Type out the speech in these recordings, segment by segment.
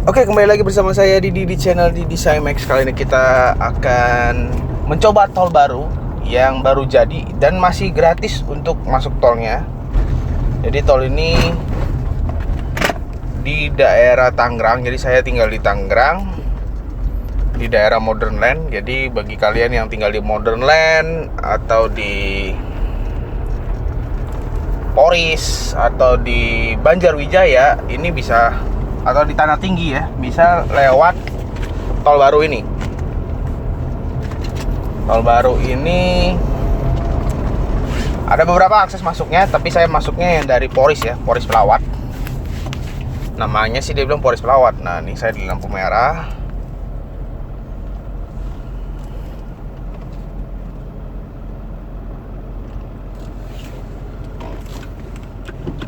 Oke, kembali lagi bersama saya Didi di channel Didi Cymax. Kali ini kita akan mencoba tol baru yang baru jadi dan masih gratis untuk masuk tolnya. Jadi tol ini di daerah Tangerang. Jadi saya tinggal di Tangerang, di daerah Modern Land. Jadi bagi kalian yang tinggal di Modern Land atau di Poris atau di Banjarwijaya, ini bisa, atau di Tanah Tinggi ya, bisa lewat tol baru ini. Tol baru ini ada beberapa akses masuknya, tapi saya masuknya yang dari Poris ya, Poris Pelawat. Namanya sih dia bilang Poris Pelawat. Nah, ini saya di lampu merah.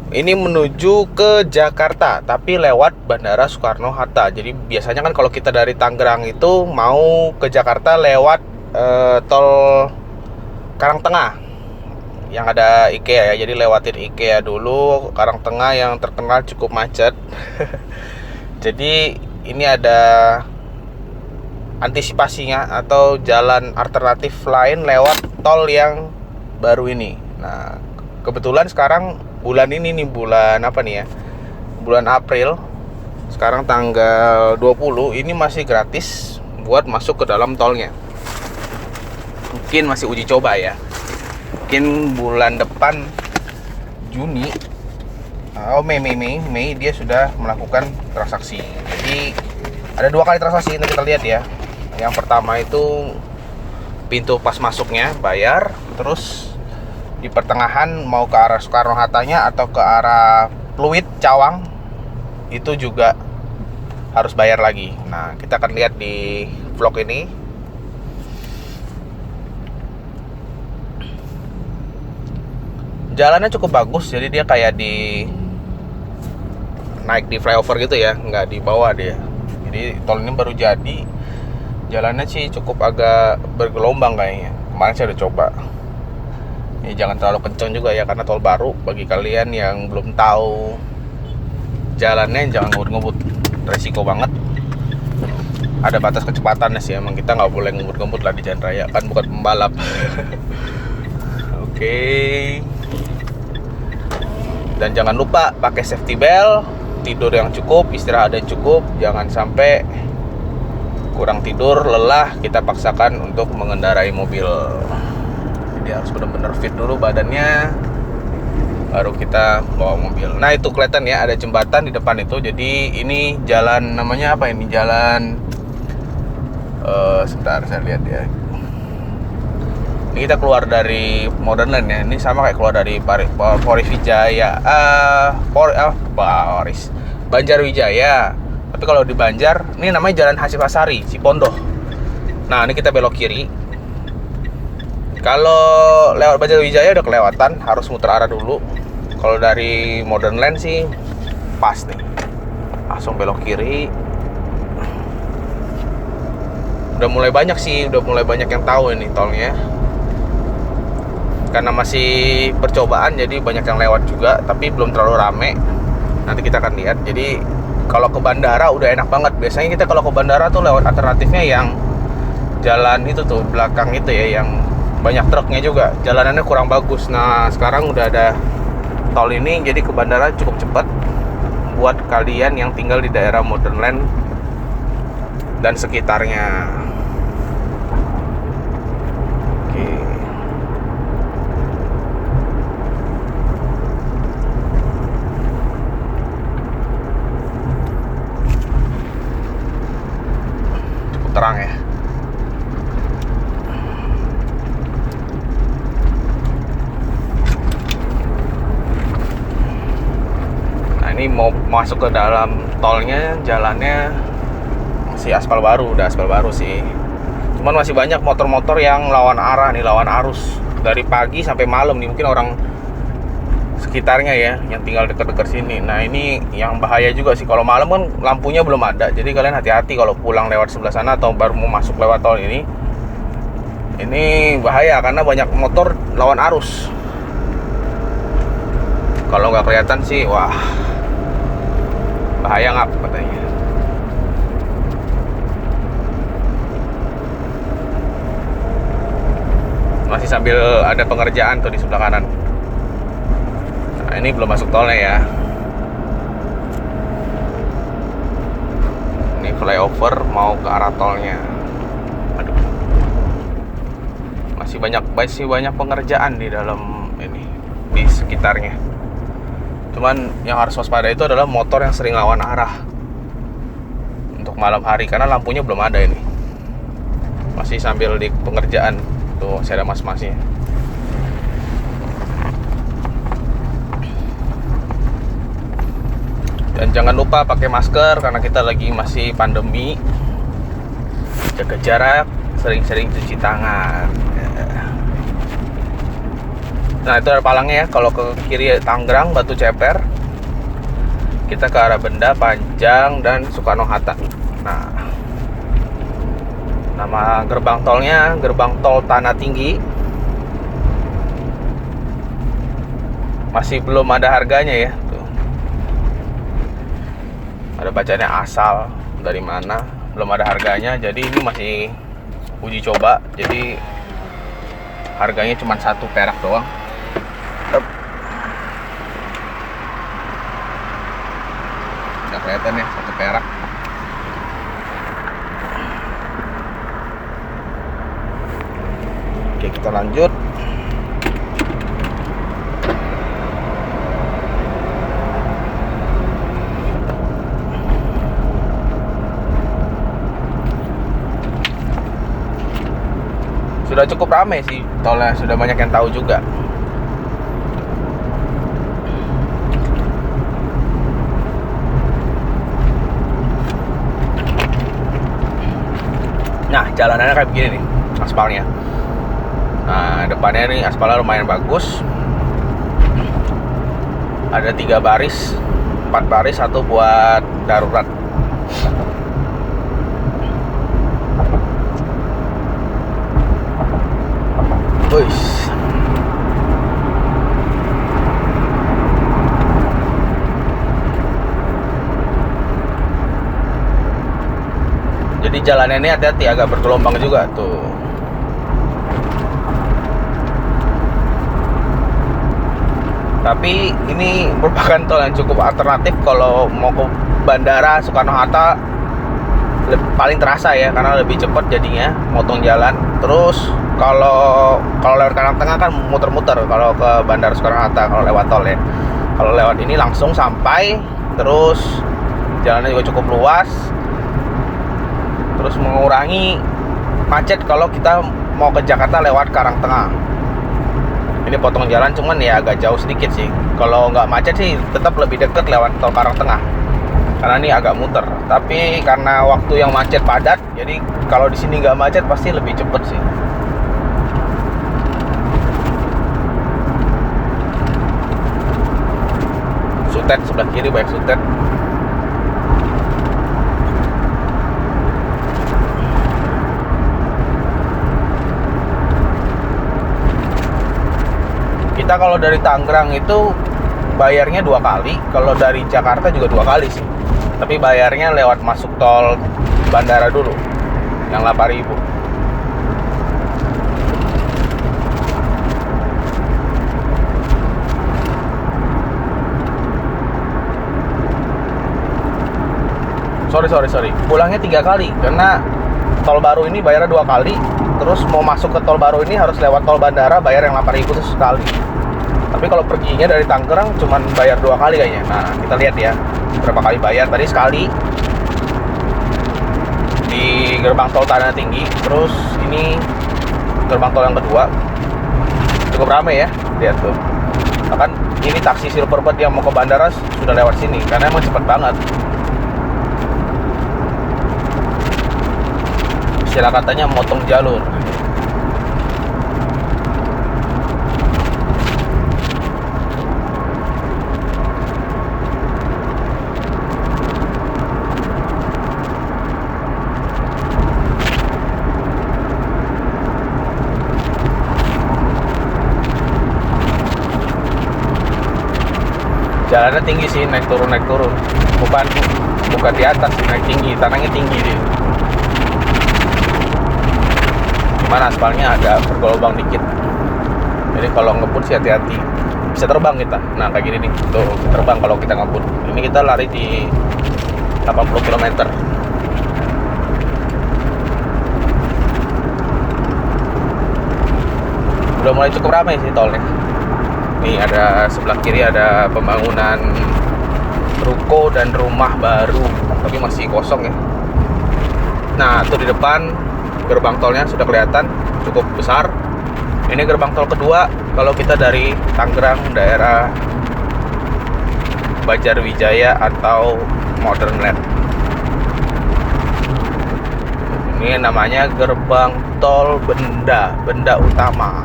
Ini menuju ke Jakarta, tapi lewat Bandara Soekarno-Hatta. Jadi biasanya kan kalau kita dari Tangerang itu mau ke Jakarta lewat tol Karangtengah yang ada IKEA ya. Jadi lewatin IKEA dulu, Karangtengah yang terkenal cukup macet. Jadi ini ada antisipasinya atau jalan alternatif lain lewat tol yang baru ini. Nah, kebetulan sekarang bulan ini nih, bulan apa nih ya, bulan April, sekarang tanggal 20, ini masih gratis buat masuk ke dalam tolnya. Mungkin masih uji coba ya, mungkin bulan depan Juni, Mei dia sudah melakukan transaksi. Jadi ada 2 kali transaksi, nanti kita lihat ya. Yang pertama itu pintu pas masuknya bayar, terus di pertengahan mau ke arah Soekarno-Hattanya atau ke arah Pluit Cawang itu juga harus bayar lagi. Nah, kita akan lihat di vlog ini. Jalannya cukup bagus, jadi dia kayak naik di flyover gitu ya, nggak di bawah dia. Jadi tol ini baru jadi, jalannya sih cukup agak bergelombang kayaknya. Kemarin saya udah coba. Ya, jangan terlalu kencang juga ya, karena tol baru. Bagi kalian yang belum tahu jalannya, jangan ngebut-ngebut, resiko banget. Ada batas kecepatannya sih, emang kita nggak boleh ngebut-ngebut lah di jalan raya, kan bukan pembalap. Oke. Dan jangan lupa pakai safety belt, tidur yang cukup, istirahat yang cukup, jangan sampai kurang tidur, lelah, kita paksakan untuk mengendarai mobil. Jadi harus benar-benar fit dulu badannya, baru kita bawa mobil. Nah, itu kelihatan ya, ada jembatan di depan itu. Jadi ini jalan, namanya apa ini? Jalan sebentar saya lihat ya. Ini kita keluar dari Modern Land ya. Ini sama kayak keluar dari Poris Wijaya, Poris Banjarwijaya. Tapi kalau di Banjar, ini namanya Jalan Hasifasari, Cipondoh. Nah, ini kita belok kiri. Kalau lewat Banjarwijaya udah kelewatan, harus muter arah dulu. Kalau dari Modern Land sih pas nih, langsung belok kiri. Udah mulai banyak yang tahu ini tolnya. Karena masih percobaan, jadi banyak yang lewat juga, tapi belum terlalu rame. Nanti kita akan lihat. Jadi kalau ke bandara udah enak banget. Biasanya kita kalau ke bandara tuh lewat alternatifnya yang jalan itu tuh belakang itu ya, yang banyak truknya juga, jalanannya kurang bagus. Nah, sekarang udah ada tol ini, jadi ke bandara cukup cepat buat kalian yang tinggal di daerah Modern Land dan sekitarnya. Oke. Cukup terang ya. Ini mau masuk ke dalam tolnya, jalannya masih aspal baru, udah aspal baru sih. Cuman masih banyak motor-motor yang lawan arah nih, lawan arus dari pagi sampai malam nih. Mungkin orang sekitarnya ya, yang tinggal dekat-dekat sini. Nah, ini yang bahaya juga sih. Kalau malam kan lampunya belum ada, jadi kalian hati-hati kalau pulang lewat sebelah sana atau baru mau masuk lewat tol ini. Ini bahaya karena banyak motor lawan arus. Kalau nggak kelihatan sih, wah, bahaya ngap katanya. Masih sambil ada pengerjaan tuh di sebelah kanan. Nah, ini belum masuk tolnya ya. Ini flyover mau ke arah tolnya. Aduh. Masih banyak pengerjaan di dalam ini, di sekitarnya. Cuman yang harus waspada itu adalah motor yang sering lawan arah untuk malam hari, karena lampunya belum ada ini. Masih sambil di pengerjaan. Tuh, masih ada mas-masnya. Dan jangan lupa pakai masker karena kita lagi masih pandemi. Jaga jarak, sering-sering cuci tangan. Nah, itu ada palangnya ya. Kalau ke kiri Tangerang, Batu Ceper. Kita ke arah Benda, Panjang, dan Soekarno-Hatta. Nah, nama gerbang tolnya gerbang tol Tanah Tinggi. Masih belum ada harganya ya. Tuh. Ada bacanya asal dari mana, belum ada harganya. Jadi ini masih uji coba. Jadi harganya cuma 1 perak doang. Nggak kelihatan ya, 1 perak. Oke, kita lanjut. Sudah cukup ramai sih tolnya, sudah banyak yang tahu juga. Nah, jalanannya kayak begini nih, aspalnya. Nah, depannya nih aspalnya lumayan bagus. Ada 3 baris, 4 baris, 1 buat darurat. Wush. Jadi jalannya ini hati-hati, agak bergelombang juga tuh. Tapi ini merupakan tol yang cukup alternatif kalau mau ke Bandara Soekarno-Hatta. Paling terasa ya, karena lebih cepat jadinya, motong jalan. Terus kalau lewat kanan tengah kan muter-muter kalau ke Bandara Soekarno-Hatta, kalau lewat tol ya. Kalau lewat ini langsung sampai, terus jalannya juga cukup luas. Terus mengurangi macet kalau kita mau ke Jakarta lewat Karangtengah. Ini potong jalan, cuman ya agak jauh sedikit sih. Kalau nggak macet sih tetap lebih dekat lewat tol Karangtengah, karena ini agak muter. Tapi karena waktu yang macet padat, jadi kalau di sini nggak macet pasti lebih cepet sih. Sutet sebelah kiri, banyak sutet. Kita kalau dari Tangerang itu bayarnya 2 kali, kalau dari Jakarta juga 2 kali sih. Tapi bayarnya lewat masuk tol bandara dulu, yang 8.000. Sorry. Pulangnya 3 kali, karena tol baru ini bayarnya 2 kali. Terus mau masuk ke tol baru ini harus lewat tol bandara, bayar yang 8.000 itu sekali. Tapi kalau perginya dari Tangerang cuman bayar 2 kali kayaknya. Nah, kita lihat ya berapa kali bayar. Tadi sekali di gerbang tol Tanah Tinggi. Terus ini gerbang tol yang kedua. Cukup ramai ya, lihat tuh. Bahkan ini taksi Silverbird yang mau ke bandara sudah lewat sini, karena emang cepet banget. Istilah katanya motong jalur. Jalannya tinggi sih, naik turun. Bukan di atas sih, naik tinggi, tanahnya tinggi dia. Cuman aspalnya agak bergelombang dikit. Jadi kalau ngebut sih hati-hati, bisa terbang kita. Nah kayak gini nih, tuh terbang kalau kita ngebut. Ini kita lari di 80 km. Udah mulai cukup ramai sih tolnya. Nih ada sebelah kiri ada pembangunan ruko dan rumah baru, tapi masih kosong ya. Nah tuh di depan gerbang tolnya sudah kelihatan cukup besar. Ini gerbang tol kedua kalau kita dari Tangerang daerah Banjarwijaya atau Modern Land. Ini namanya gerbang tol Benda Utama.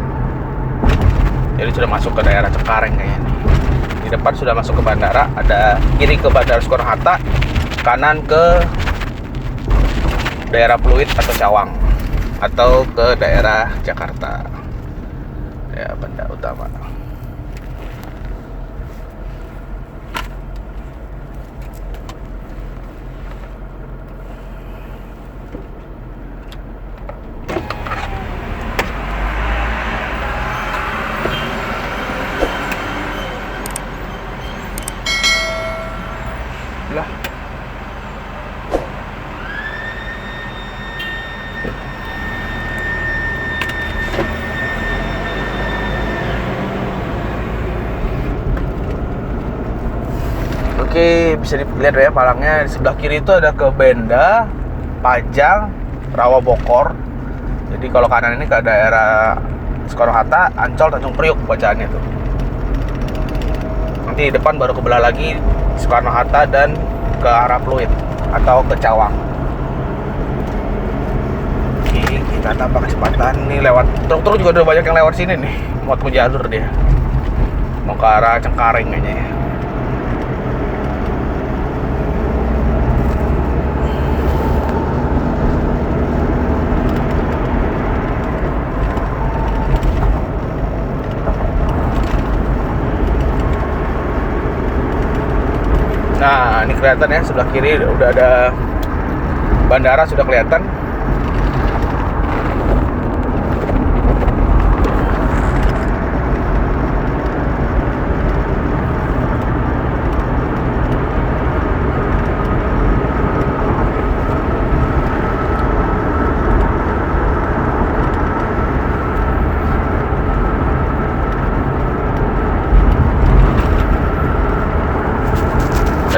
Jadi sudah masuk ke daerah Cengkareng kayaknya nih. Di depan sudah masuk ke bandara, ada kiri ke Bandara Soekarno-Hatta, kanan ke daerah Pluit atau Cawang, atau ke daerah Jakarta. Ya, Benda Utama. Lah. Oke, bisa dilihat ya palangnya. Di sebelah kiri itu ada ke Benda, Pajang, Rawa Bokor. Jadi kalau kanan ini ke daerah Soekarno-Hatta, Ancol, Tanjung Priok bacaannya tuh. Nanti di depan baru kebelah lagi Soekarno-Hatta dan ke arah Pluit atau ke Cawang. Oke, kita tambah kecepatan nih lewat truk-truk juga udah banyak yang lewat sini nih. Mau jalur dia. Mau ke arah Cengkareng kayaknya ya. Nah, ini kelihatan ya, sebelah kiri udah ada bandara sudah kelihatan.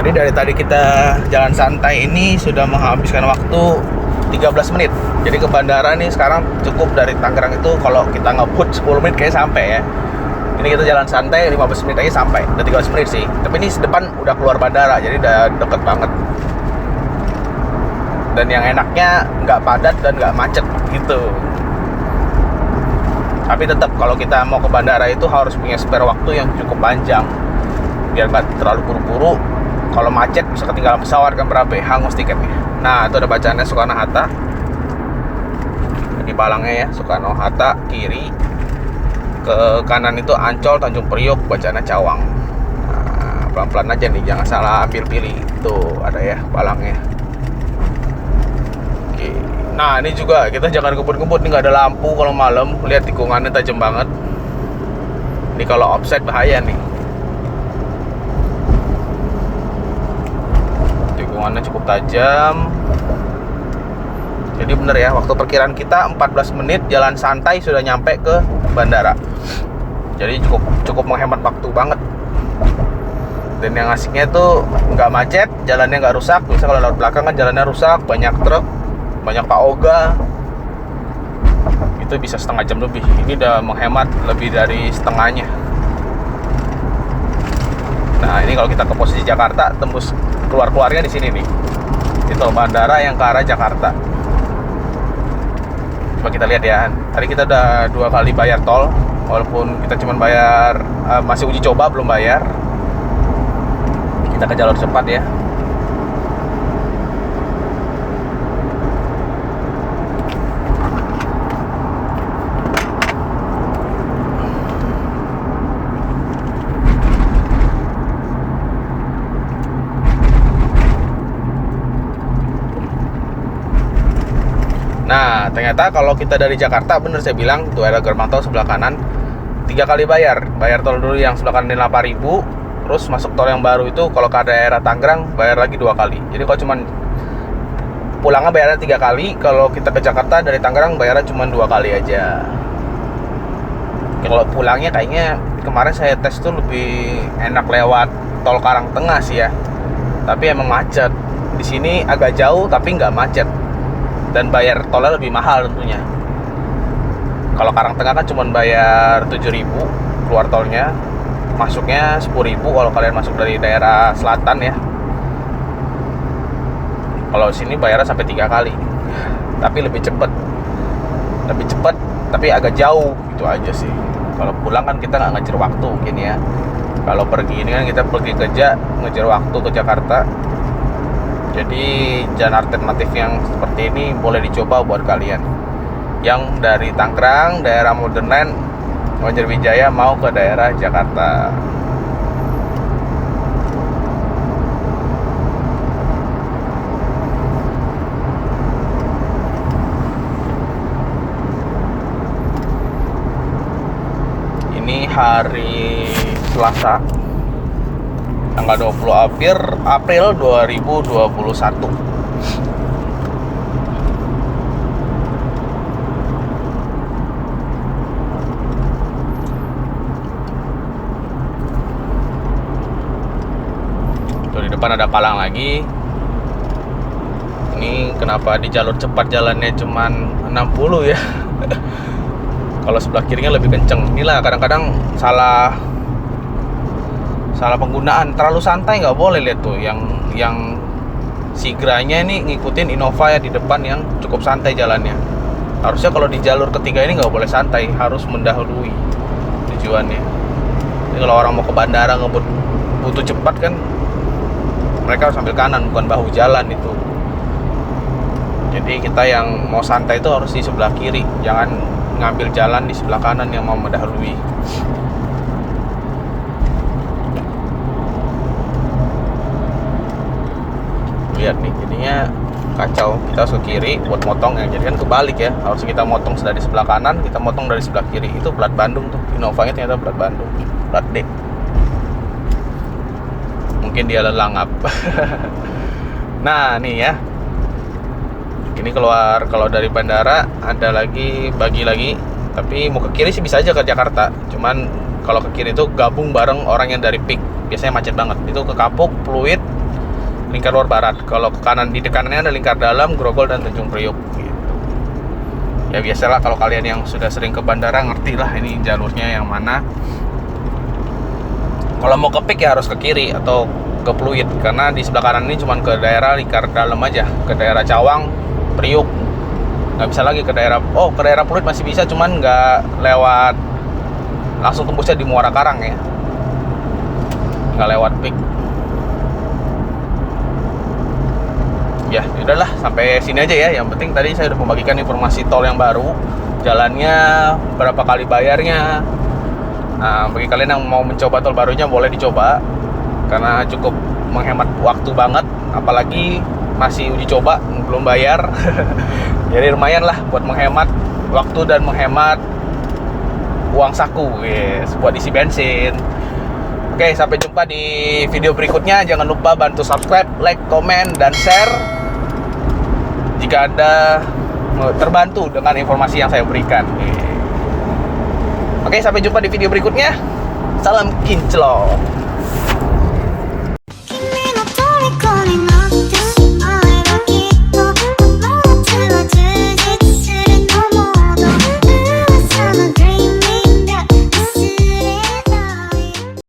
Jadi dari tadi kita jalan santai ini sudah menghabiskan waktu 13 menit. Jadi ke bandara nih sekarang cukup dari Tangerang itu kalau kita ngebut 10 menit kayak sampai ya. Ini kita jalan santai 15 menit aja sampai. Udah 13 menit sih. Tapi ini depan udah keluar bandara, jadi udah deket banget. Dan yang enaknya nggak padat dan nggak macet gitu. Tapi tetap kalau kita mau ke bandara itu harus punya spare waktu yang cukup panjang biar nggak terlalu buru-buru. Kalau macet bisa ketinggalan pesawat kan berapa hangus tiketnya. Nah itu ada bacaannya Soekarno-Hatta. Ini palangnya ya, Soekarno-Hatta kiri. Ke kanan itu Ancol, Tanjung Priok, bacaannya Cawang. Nah, pelan-pelan aja nih, jangan salah ambil pilih. Tuh ada ya palangnya. Oke. Nah ini juga kita jangan kebut-kebut, nih nggak ada lampu kalau malam. Lihat tikungannya tajam banget. Ini kalau offset bahaya nih. Tikungannya cukup tajam. Jadi bener ya, waktu perkiraan kita 14 menit jalan santai sudah nyampe ke bandara. Jadi cukup menghemat waktu banget. Dan yang asiknya tuh nggak macet, jalannya nggak rusak. Bisa kalau lewat belakang kan jalannya rusak, banyak truk, banyak Pak Oga. Itu bisa setengah jam lebih. Ini udah menghemat lebih dari setengahnya. Nah ini kalau kita ke posisi Jakarta, tembus keluarnya di sini nih. Itu bandara yang ke arah Jakarta. Coba kita lihat ya. Tadi kita udah 2 kali bayar tol, walaupun kita cuma bayar masih uji coba belum bayar. Kita ke jalur cepat ya. Nah, ternyata kalau kita dari Jakarta, bener saya bilang, tuh ada gerbang tol sebelah kanan. 3 kali bayar tol dulu yang sebelah kanan 8.000, terus masuk tol yang baru itu kalau ke daerah Tangerang bayar lagi 2 kali. Jadi kalau cuman pulangnya bayarnya 3 kali, kalau kita ke Jakarta dari Tangerang bayarnya cuma 2 kali aja. Kalau pulangnya kayaknya kemarin saya tes tuh lebih enak lewat tol Karangtengah sih ya, tapi emang macet. Di sini agak jauh tapi nggak macet dan bayar tolnya lebih mahal tentunya. Kalau Karangtengah kan cuma bayar 7.000 keluar tolnya, masuknya 10.000 kalau kalian masuk dari daerah selatan ya. Kalau sini bayarnya sampai 3 kali, tapi lebih cepet tapi agak jauh, itu aja sih. Kalau pulang kan kita nggak ngejar waktu mungkin ya. Kalau pergi ini kan kita pergi kerja, ngejar waktu ke Jakarta. Jadi jalan alternatif yang seperti ini boleh dicoba buat kalian yang dari Tangerang, daerah Modern Land, Banjarwijaya mau ke daerah Jakarta. Ini hari Selasa tanggal 20 April 2021. Tuh di depan ada palang lagi. Ini kenapa di jalur cepat jalannya cuman 60 ya? Kalau sebelah kirinya lebih kenceng. Inilah kadang-kadang salah penggunaan, terlalu santai nggak boleh. Lihat tuh yang Sigranya ini ngikutin Innova ya di depan yang cukup santai jalannya. Harusnya kalau di jalur ketiga ini nggak boleh santai, harus mendahului tujuannya. Jadi kalau orang mau ke bandara ngebut butuh cepat kan, mereka harus ambil kanan bukan bahu jalan itu. Jadi kita yang mau santai itu harus di sebelah kiri, jangan ngambil jalan di sebelah kanan yang mau mendahului. Lihat nih, jadinya kacau. Kita harus ke kiri buat motong ya, jadi kan kebalik ya. Harus kita motong dari sebelah kanan, kita motong dari sebelah kiri. Itu plat Bandung tuh, Innovanya ternyata plat Bandung, plat D. Mungkin dia lelangap. Nah nih ya, ini keluar kalau dari bandara ada lagi bagi lagi, tapi mau ke kiri sih bisa aja ke Jakarta. Cuman kalau ke kiri itu gabung bareng orang yang dari PIK, biasanya macet banget. Itu ke Kapuk, Pluit, Lingkar Luar Barat. Kalau ke kanan, di kanannya ada Lingkar Dalam, Grogol dan Tanjung Priok gitu. Ya biasalah kalau kalian yang sudah sering ke bandara ngerti lah ini jalurnya yang mana. Kalau mau ke PIK ya harus ke kiri atau ke Pluit, karena di sebelah kanan ini cuma ke daerah Lingkar Dalam aja, ke daerah Cawang, Priuk, nggak bisa lagi ke daerah. Oh, ke daerah Pluit masih bisa, cuman nggak lewat, langsung tembusnya di Muara Karang ya, nggak lewat PIK. Ya udahlah, sampai sini aja ya. Yang penting tadi saya udah membagikan informasi tol yang baru, jalannya, berapa kali bayarnya. Nah, bagi kalian yang mau mencoba tol barunya boleh dicoba, karena cukup menghemat waktu banget, apalagi masih uji coba, belum bayar. Jadi lumayan lah buat menghemat waktu dan menghemat uang saku, yes, buat isi bensin. Oke, sampai jumpa di video berikutnya. Jangan lupa bantu subscribe, like, komen, dan share jika Anda terbantu dengan informasi yang saya berikan. Oke, sampai jumpa di video berikutnya. Salam kinclong.